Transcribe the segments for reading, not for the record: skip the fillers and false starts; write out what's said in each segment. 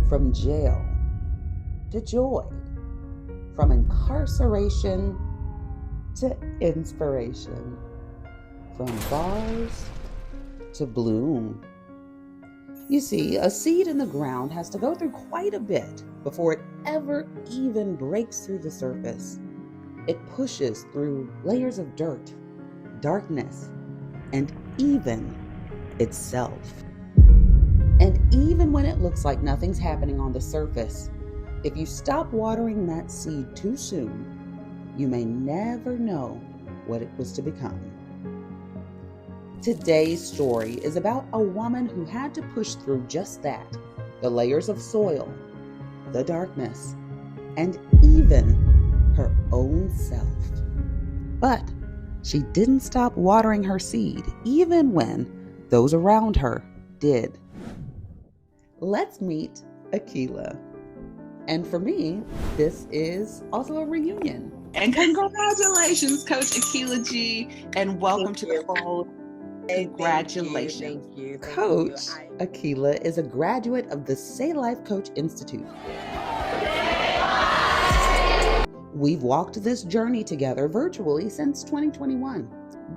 From jail to joy, from incarceration to inspiration, from bars to bloom. You see, a seed in the ground has to go through quite a bit before it ever even breaks through the surface. It pushes through layers of dirt, darkness, and even itself. And even when it looks like nothing's happening on the surface, if you stop watering that seed too soon, you may never know what it was to become. Today's story is about a woman who had to push through just that, the layers of soil, the darkness, and even her own self. But she didn't stop watering her seed, even when those around her did. Let's meet Akila. And for me, this is also a reunion. And congratulations, Coach Akila G, and welcome to the fold. Congratulations. Thank you. Coach Akila is a graduate of the Say Life Coach Institute. We've walked this journey together virtually since 2021,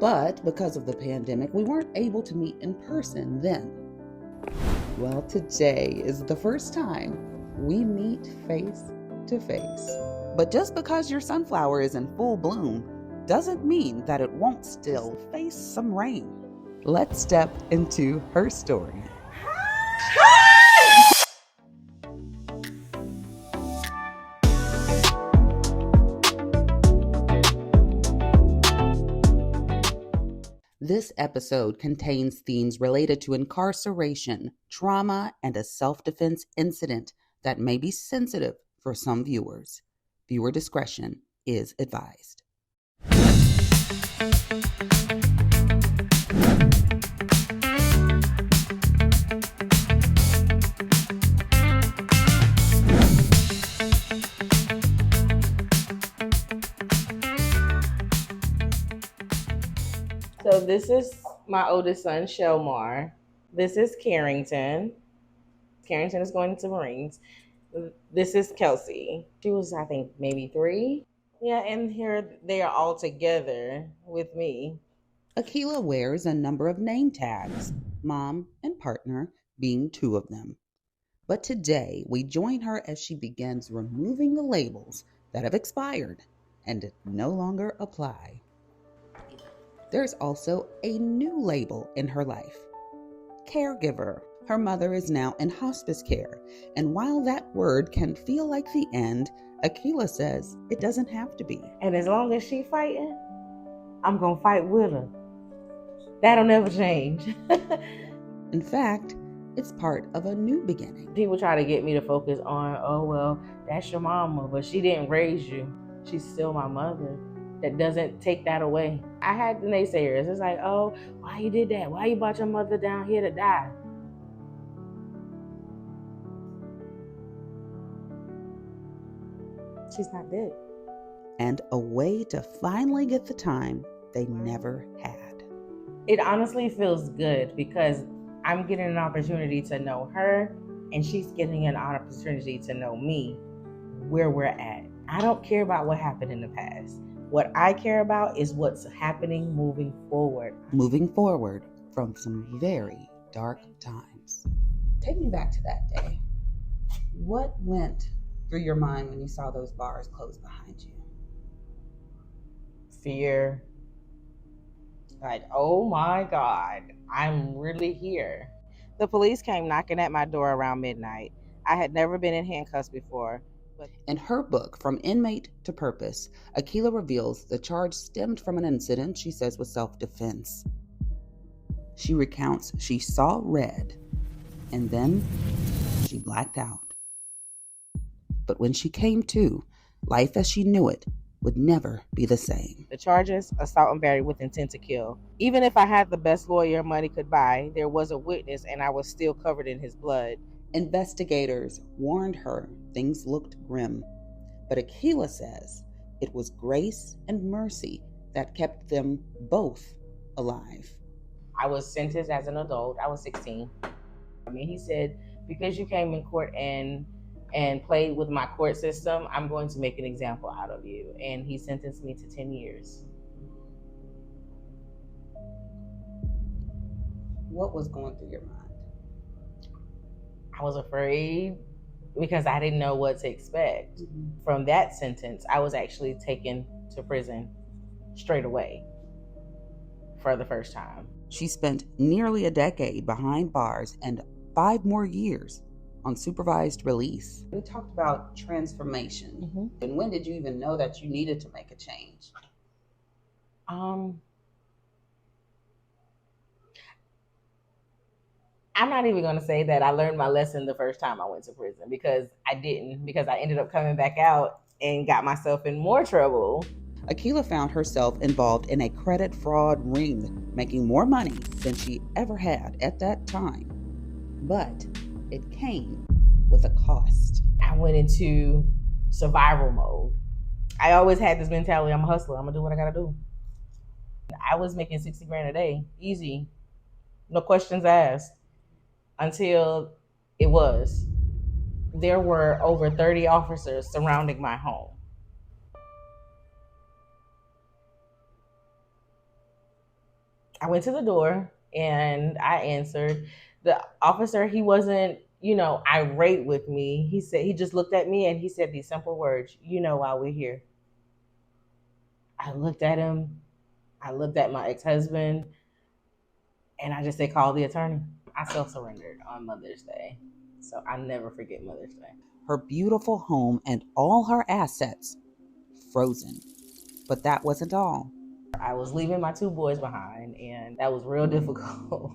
but because of the pandemic, we weren't able to meet in person then. Well, today is the first time we meet face to face. But just because your sunflower is in full bloom doesn't mean that it won't still face some rain. Let's step into her story. This episode contains themes related to incarceration, trauma, and a self-defense incident that may be sensitive for some viewers. Viewer discretion is advised. So this is my oldest son, Shelmar. This is Carrington. Carrington is going into Marines. This is Kelsey. She was, I think, maybe 3. Yeah, and here they are all together with me. Akila wears a number of name tags, mom and partner being 2 of them. But today we join her as she begins removing the labels that have expired and no longer apply. There's also a new label in her life, caregiver. Her mother is now in hospice care, and while that word can feel like the end, Akila says it doesn't have to be. And as long as she fighting, I'm going to fight with her. That'll never change. In fact, it's part of a new beginning. People try to get me to focus on, oh, well, that's your mama, but she didn't raise you. She's still my mother. That doesn't take that away. I had the naysayers. It's like, oh, why you did that? Why you brought your mother down here to die? She's not dead. And a way to finally get the time they never had. It honestly feels good because I'm getting an opportunity to know her and she's getting an opportunity to know me, where we're at. I don't care about what happened in the past. What I care about is what's happening moving forward. Moving forward from some very dark times. Take me back to that day. What went through your mind when you saw those bars close behind you? Fear. Like, oh my God, I'm really here. The police came knocking at my door around midnight. I had never been in handcuffs before. In her book, From Inmate to Purpose, Akila reveals the charge stemmed from an incident she says was self-defense. She recounts she saw red, and then she blacked out. But when she came to, life as she knew it would never be the same. The charges, assault and battery with intent to kill. Even if I had the best lawyer money could buy, there was a witness and I was still covered in his blood. Investigators warned her things looked grim, but Akila says it was grace and mercy that kept them both alive. I was sentenced as an adult. I was 16. He said, because you came in court and played with my court system, I'm going to make an example out of you. And he sentenced me to 10 years. What was going through your mind? I was afraid because I didn't know what to expect. Mm-hmm. From that sentence, I was actually taken to prison straight away for the first time. She spent nearly a decade behind bars and 5 more years on supervised release. We talked about transformation. Mm-hmm. And when did you even know that you needed to make a change? I'm not even going to say that I learned my lesson the first time I went to prison, because I didn't, because I ended up coming back out and got myself in more trouble. Akila found herself involved in a credit fraud ring, making more money than she ever had at that time. But it came with a cost. I went into survival mode. I always had this mentality, I'm a hustler, I'm going to do what I got to do. I was making 60 grand a day, easy, no questions asked, until it was. There were over 30 officers surrounding my home. I went to the door and I answered. The officer, he wasn't, irate with me. He just looked at me and he said these simple words, why we're here. I looked at him. I looked at my ex-husband and I just said, call the attorney. I self-surrendered on Mother's Day. So I never forget Mother's Day. Her beautiful home and all her assets frozen. But that wasn't all. I was leaving my 2 boys behind, and that was real difficult.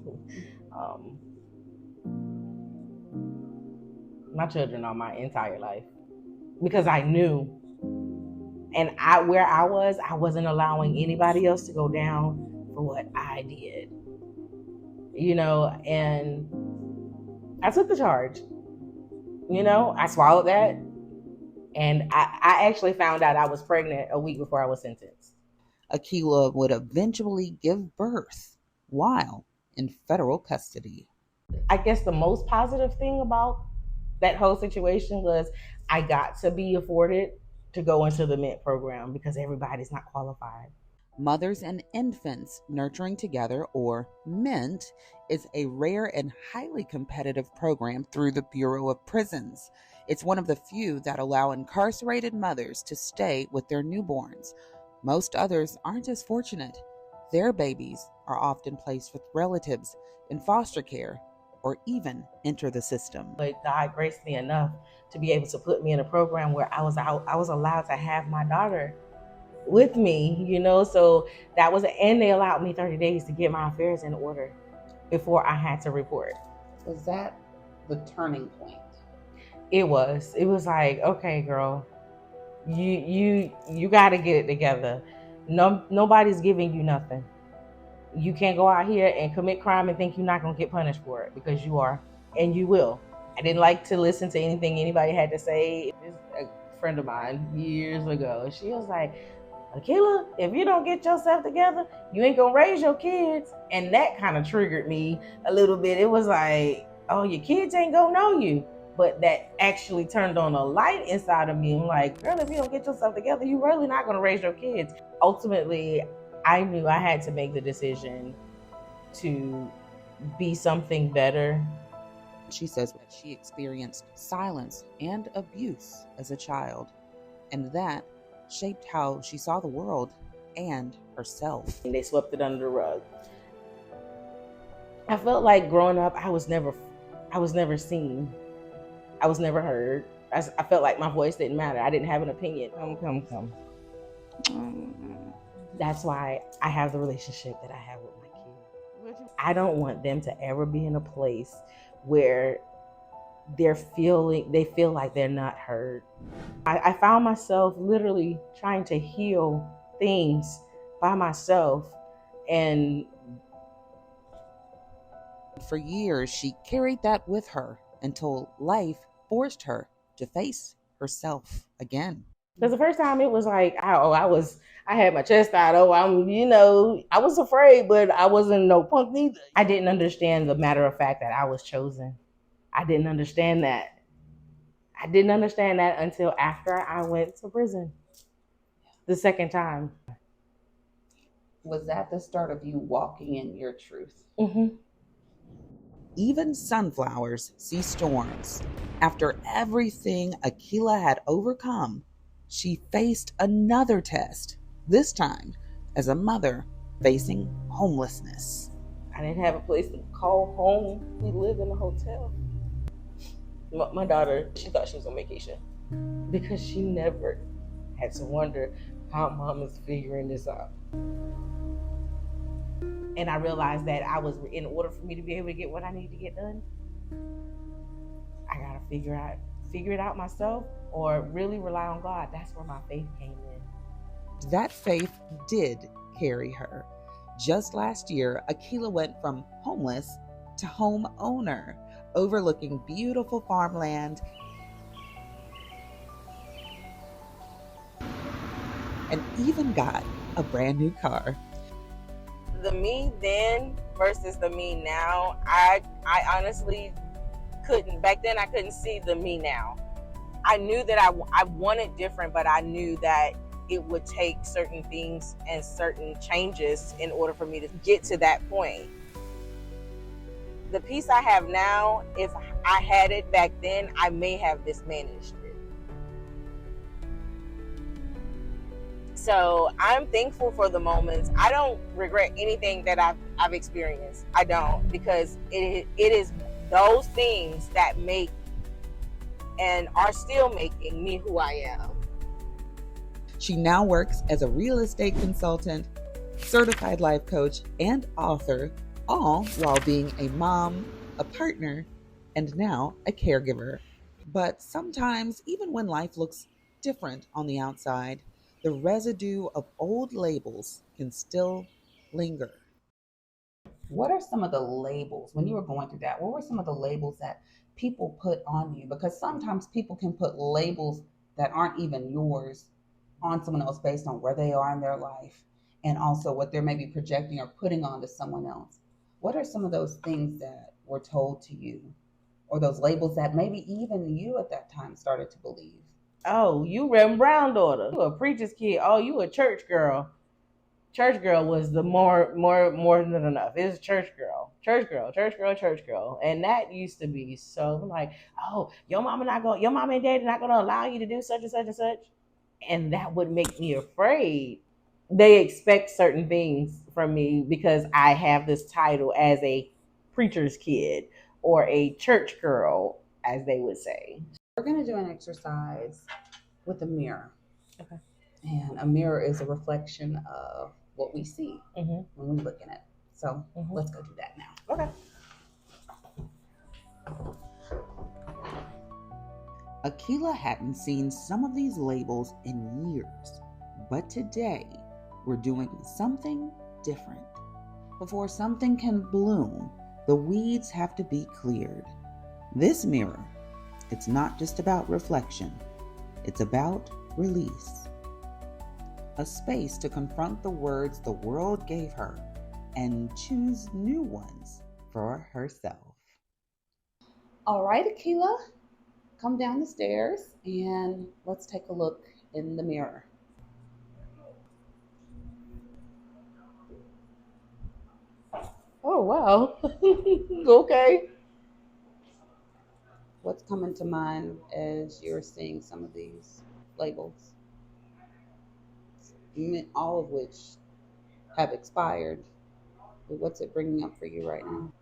My children are my entire life, because I knew, and where I wasn't allowing anybody else to go down for what I did, and I took the charge. I swallowed that, and I actually found out I was pregnant a week before I was sentenced. Akila would eventually give birth while in federal custody. I guess the most positive thing about that whole situation was I got to be afforded to go into the MINT program, because everybody's not qualified. Mothers and Infants Nurturing Together, or MINT, is a rare and highly competitive program through the Bureau of Prisons. It's one of the few that allow incarcerated mothers to stay with their newborns. Most others aren't as fortunate. Their babies are often placed with relatives in foster care or even enter the system. But God graced me enough to be able to put me in a program where I was allowed to have my daughter with me, so that was, and they allowed me 30 days to get my affairs in order before I had to report. Was that the turning point? It was like, okay, girl, you got to get it together. Nobody's giving you nothing. You can't go out here and commit crime and think you're not going to get punished for it, because you are, and you will. I didn't like to listen to anything anybody had to say. A friend of mine years ago, she was like, Akila, if you don't get yourself together, you ain't going to raise your kids. And that kind of triggered me a little bit. It was like, oh, your kids ain't going to know you. But that actually turned on a light inside of me. I'm like, girl, if you don't get yourself together, you're really not going to raise your kids. Ultimately, I knew I had to make the decision to be something better. She says that she experienced silence and abuse as a child, and that shaped how she saw the world and herself. And they swept it under the rug. I felt like growing up, I was never seen. I was never heard. I felt like my voice didn't matter. I didn't have an opinion. Come. That's why I have the relationship that I have with my kids. I don't want them to ever be in a place where they feel like they're not heard. I found myself literally trying to heal things by myself, and for years she carried that with her until life forced her to face herself again. Because the first time it was like, I had my chest out. I was afraid, but I wasn't no punk neither. I didn't understand the matter of fact that I was chosen. I didn't understand that. I didn't understand that until after I went to prison the second time. Was that the start of you walking in your truth? Mm-hmm. Even sunflowers see storms. After everything Akila had overcome, she faced another test, this time as a mother facing homelessness. I didn't have a place to call home. We lived in a hotel. My daughter, she thought she was on vacation because she never had to wonder how mom is figuring this out. And I realized that in order for me to be able to get what I need to get done, I gotta figure it out myself, or really rely on God. That's where my faith came in. That faith did carry her. Just last year, Akila went from homeless to homeowner, overlooking beautiful farmland and even got a brand new car. The me then versus the me now, I honestly couldn't. Back then, I couldn't see the me now. I knew that I wanted different, but I knew that it would take certain things and certain changes in order for me to get to that point. The peace I have now, if I had it back then, I may have mismanaged it. So I'm thankful for the moments. I don't regret anything that I've experienced. I don't, because it is those things that make and are still making me who I am. She now works as a real estate consultant, certified life coach, and author, all while being a mom, a partner, and now a caregiver. But sometimes, even when life looks different on the outside, the residue of old labels can still linger. What are some of the labels when you were going through that? What were some of the labels that people put on you? Because sometimes people can put labels that aren't even yours on someone else based on where they are in their life and also what they're maybe projecting or putting onto someone else. What are some of those things that were told to you, or those labels that maybe even you at that time started to believe? Oh, you Reverend Brown daughter. You a preacher's kid. Oh, you a church girl. Church girl was the more than enough. It's church girl, church girl, church girl, church girl, and that used to be so like, oh, your mama and daddy not gonna allow you to do such and such and such, and that would make me afraid. They expect certain things from me because I have this title as a preacher's kid or a church girl, as they would say. We're going to do an exercise with a mirror. Okay. And a mirror is a reflection of what we see Mm-hmm. when we look in it. So let's go do that now. Okay. Akila hadn't seen some of these labels in years, but today we're doing something different. Before something can bloom, the weeds have to be cleared. This mirror, it's not just about reflection, it's about release. A space to confront the words the world gave her and choose new ones for herself. All right, Akila, come down the stairs and let's take a look in the mirror. Oh, wow. Okay. What's coming to mind as you're seeing some of these labels? All of which have expired. But what's it bringing up for you right now?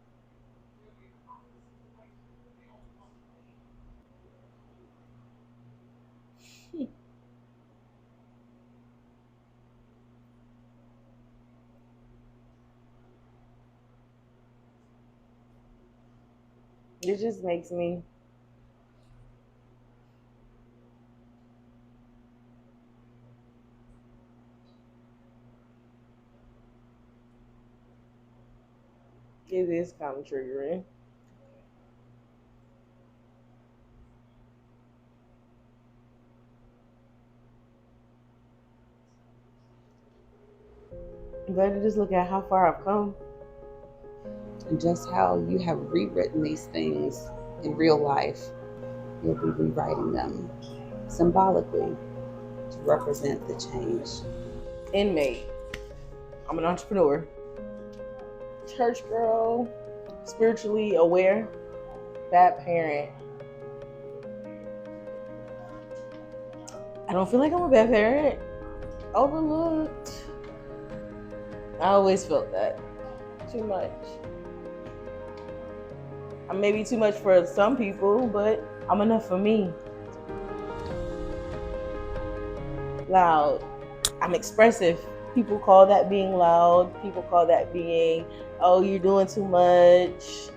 It just makes me it is kind of triggering. But just look at how far I've come. And just how you have rewritten these things in real life, you'll be rewriting them symbolically to represent the change. Inmate. I'm an entrepreneur. Church girl. Spiritually aware. Bad parent. I don't feel like I'm a bad parent. Overlooked. I always felt that. Too much. I may be too much for some people, but I'm enough for me. Loud. I'm expressive. People call that being loud. People call that being, oh, you're doing too much.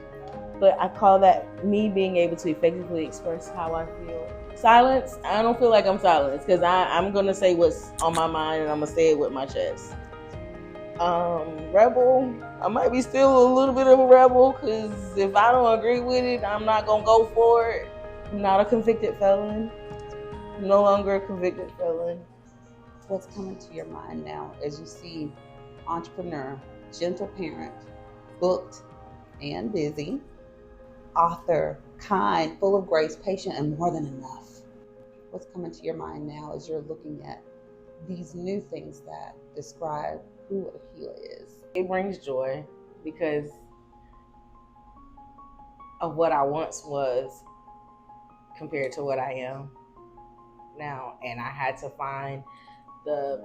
But I call that me being able to effectively express how I feel. Silence, I don't feel like I'm silenced because I'm going to say what's on my mind and I'm going to say it with my chest. Rebel, I might be still a little bit of a rebel because if I don't agree with it, I'm not going to go for it. I'm not a convicted felon. I'm no longer a convicted felon. What's coming to your mind now as you see entrepreneur, gentle parent, booked and busy, author, kind, full of grace, patient, and more than enough? What's coming to your mind now as you're looking at these new things that describe who Akila is? It brings joy because of what I once was compared to what I am now. And I had to find the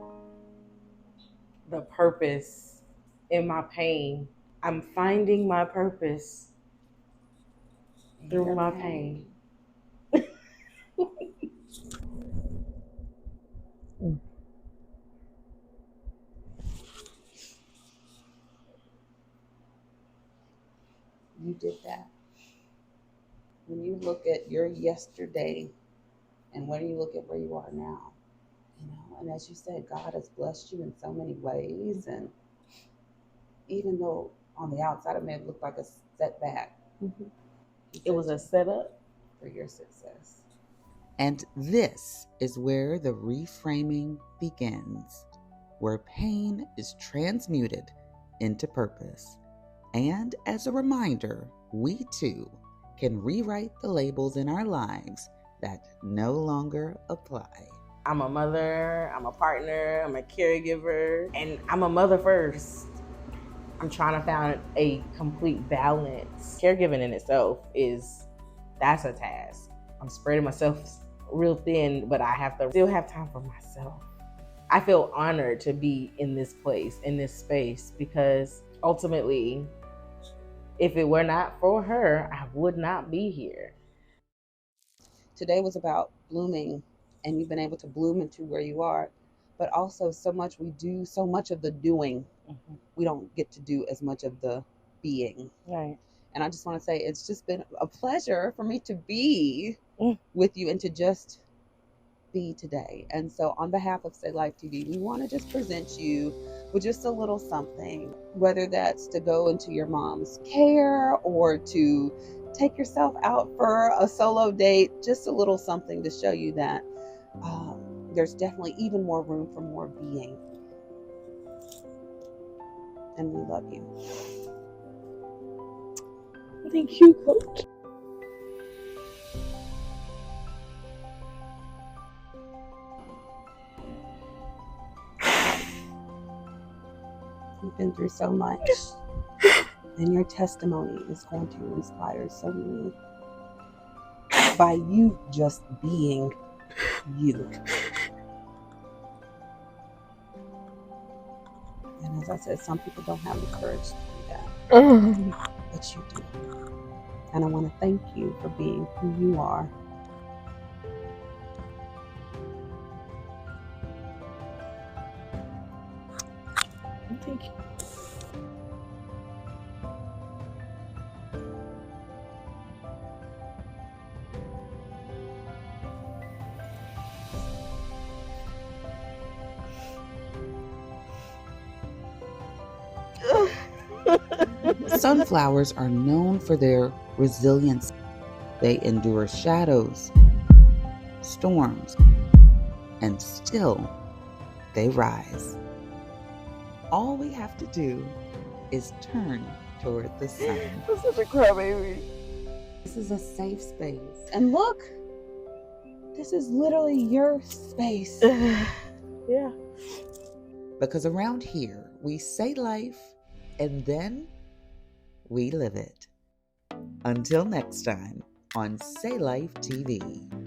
purpose in my pain. I'm finding my purpose through my pain. You did that. When you look at your yesterday and when you look at where you are now, and as you said, God has blessed you in so many ways, and even though on the outside it may have looked like a setback, it was a setup for your success. And this is where the reframing begins, where pain is transmuted into purpose. And as a reminder, we too can rewrite the labels in our lives that no longer apply. I'm a mother, I'm a partner, I'm a caregiver, and I'm a mother first. I'm trying to find a complete balance. Caregiving in itself that's a task. I'm spreading myself real thin, but I have to still have time for myself. I feel honored to be in this place, in this space, because ultimately, if it were not for her, I would not be here. Today was about blooming, and you've been able to bloom into where you are, but also so much we do, so much of the doing, we don't get to do as much of the being. Right. And I just want to say it's just been a pleasure for me to be with you and to just be today. And so on behalf of Say Life TV, we want to just present you with just a little something, whether that's to go into your mom's care or to take yourself out for a solo date, just a little something to show you that there's definitely even more room for more being. And we love you. Thank you, Coach. You've been through so much, and your testimony is going to inspire so many by you just being you. And as I said, some people don't have the courage to do that, but you do. And I want to thank you for being who you are. Thank you. Sunflowers are known for their resilience. They endure shadows, storms, and still they rise. All we have to do is turn toward the sun. I'm such a crybaby. This is a safe space. And look, this is literally your space. Yeah. Because around here, we say life and then we live it. Until next time on Say Life TV.